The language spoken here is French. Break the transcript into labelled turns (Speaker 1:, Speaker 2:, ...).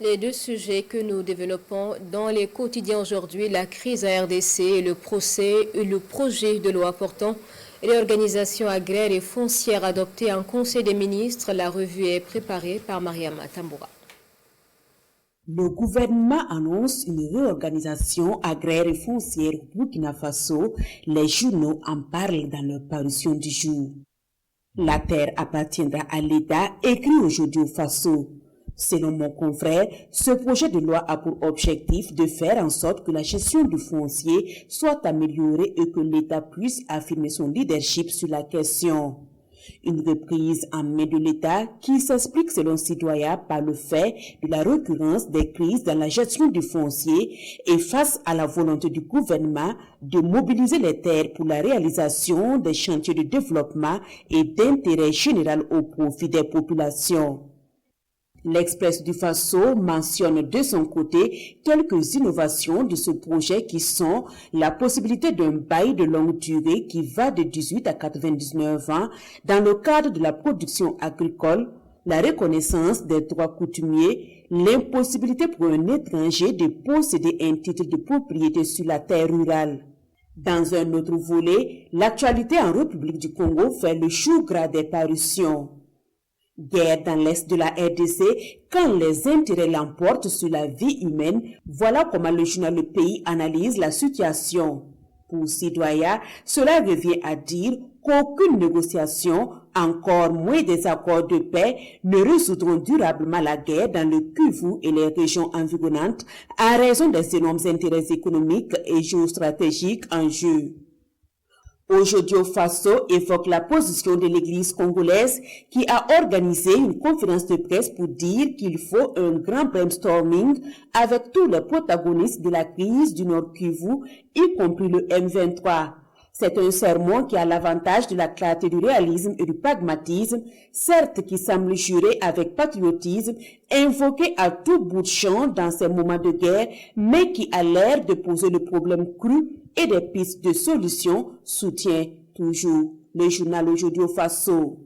Speaker 1: Les deux sujets que nous développons dans les quotidiens aujourd'hui, la crise à RDC et le procès et le projet de loi portant réorganisation agraire et foncière adopté en Conseil des ministres. La revue est préparée par Mariama Tamboura.
Speaker 2: Le gouvernement annonce une réorganisation agraire et foncière au Burkina Faso. Les journaux en parlent dans leur parution du jour. La terre appartiendra à l'État, écrit aujourd'hui au Faso. Selon mon confrère, ce projet de loi a pour objectif de faire en sorte que la gestion du foncier soit améliorée et que l'État puisse affirmer son leadership sur la question. Une reprise en main de l'État qui s'explique selon Citoyen par le fait de la récurrence des crises dans la gestion du foncier et face à la volonté du gouvernement de mobiliser les terres pour la réalisation des chantiers de développement et d'intérêt général au profit des populations. L'Express du Faso mentionne de son côté quelques innovations de ce projet qui sont la possibilité d'un bail de longue durée qui va de 18 à 99 ans dans le cadre de la production agricole, la reconnaissance des droits coutumiers, l'impossibilité pour un étranger de posséder un titre de propriété sur la terre rurale. Dans un autre volet, l'actualité en République du Congo fait le chou gras des parutions. Guerre dans l'est de la RDC, quand les intérêts l'emportent sur la vie humaine, voilà comment le journal Le Pays analyse la situation. Pour Citoyen, cela revient à dire qu'aucune négociation, encore moins des accords de paix, ne résoudront durablement la guerre dans le Kivu et les régions environnantes à raison des énormes intérêts économiques et géostratégiques en jeu. Aujourd'hui, au Faso évoque la position de l'Église congolaise qui a organisé une conférence de presse pour dire qu'il faut un grand brainstorming avec tous les protagonistes de la crise du Nord Kivu, y compris le M23. C'est un sermon qui a l'avantage de la clarté du réalisme et du pragmatisme, certes qui semble jurer avec patriotisme, invoqué à tout bout de champ dans ces moments de guerre, mais qui a l'air de poser le problème cru et des pistes de solutions, soutient toujours le journal Aujourd'hui au Faso.